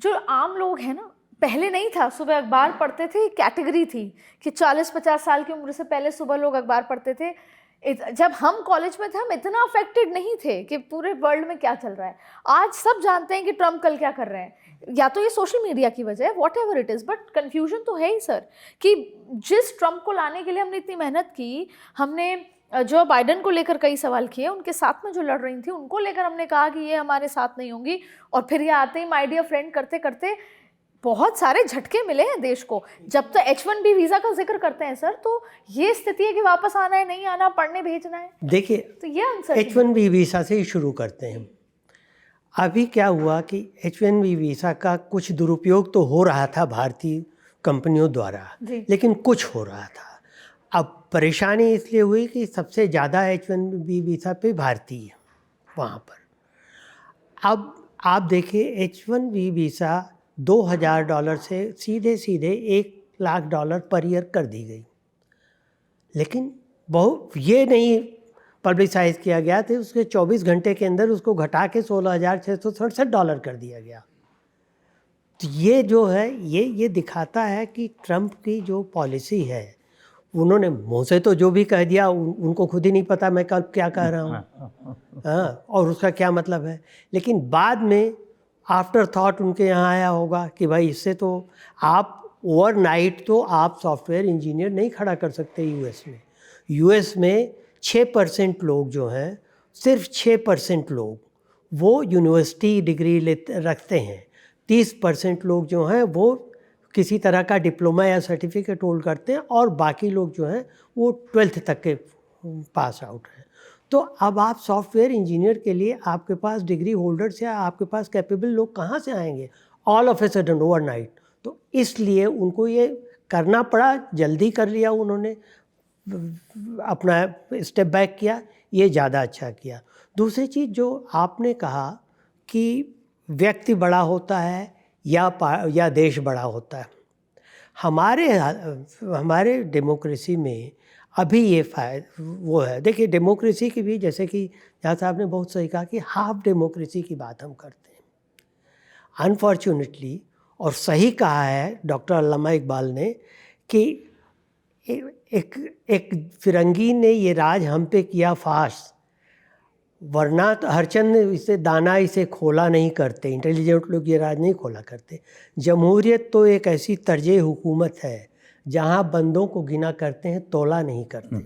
जो आम लोग हैं ना, पहले नहीं था, सुबह अखबार पढ़ते थे, कैटेगरी थी कि 40-50 साल की उम्र से पहले सुबह लोग अखबार पढ़ते थे। जब हम कॉलेज में थे हम इतना अफेक्टेड नहीं थे कि पूरे वर्ल्ड में क्या चल रहा है। आज सब जानते हैं कि ट्रम्प कल क्या कर रहे हैं, या तो ये सोशल मीडिया की वजह है, what ever it is, but confusion तो है ही सर कि जिस ट्रम्प को लाने के लिए हमने इतनी मेहनत की, हमने जो बाइडन को लेकर कई सवाल किए, उनके साथ में जो लड़ रही थी उनको लेकर हमने कहा कि ये हमारे साथ नहीं होंगी, और फिर ये आते ही माय डियर फ्रेंड करते करते बहुत सारे झटके मिले हैं देश को। जब तक H1B वीज़ा का जिक्र करते हैं सर, तो ये स्थिति है कि वापस आना है, नहीं आना, पढ़ने भेजना है। देखिए, तो ये आंसर H1B वीज़ा से ही शुरू करते हैं। अभी क्या हुआ कि H1B वीज़ा का कुछ दुरुपयोग तो हो रहा था भारतीय कंपनियों द्वारा, लेकिन कुछ हो रहा था। अब परेशानी इसलिए हुई कि सबसे ज़्यादा H1B वीज़ा पे भारतीय वहाँ पर। अब आप देखिए, H1B वीज़ा $2000 से सीधे सीधे $1,00,000 पर ईयर कर दी गई, लेकिन बहुत ये नहीं पब्लिसाइज किया गया था, उसके 24 घंटे के अंदर उसको घटा के $16,667 कर दिया गया। तो ये जो है ये दिखाता है कि ट्रम्प की जो पॉलिसी है, उन्होंने मुँह से तो जो भी कह दिया, उनको खुद ही नहीं पता मैं कल क्या कह रहा हूँ, हाँ, और उसका क्या मतलब है। लेकिन बाद में आफ्टर थॉट उनके यहाँ आया होगा कि भाई इससे तो आप ओवरनाइट तो आप सॉफ्टवेयर इंजीनियर नहीं खड़ा कर सकते यूएस में 6% लोग जो हैं, सिर्फ 6% लोग वो यूनिवर्सिटी डिग्री रखते हैं। 30% लोग जो हैं वो किसी तरह का डिप्लोमा या सर्टिफिकेट होल्ड करते हैं, और बाकी लोग जो हैं वो 12th तक के पास आउट हैं। तो अब आप सॉफ्टवेयर इंजीनियर के लिए आपके पास डिग्री होल्डर्स या आपके पास कैपेबल लोग कहाँ से आएंगे all of a sudden overnight. तो इसलिए उनको ये करना पड़ा, जल्दी कर लिया उन्होंने, अपना स्टेप बैक किया, ये ज़्यादा अच्छा किया। दूसरी चीज़ जो आपने कहा कि व्यक्ति बड़ा होता है या देश बड़ा होता है, हमारे डेमोक्रेसी में अभी ये वो है। देखिए, डेमोक्रेसी की भी, जैसे कि यहाँ साहब ने बहुत सही कहा कि हाफ डेमोक्रेसी की बात हम करते हैं अनफॉर्चुनेटली, और सही कहा है डॉक्टर अल्लामा इकबाल ने कि एक फिरंगी ने ये राज हम पे किया फाश, वरना तो हरचंद इसे दाना इसे खोला नहीं करते, इंटेलिजेंट लोग ये राज नहीं खोला करते। जमहूरियत तो एक ऐसी तर्जे हुकूमत है जहाँ बंदों को गिना करते हैं, तोला नहीं करते।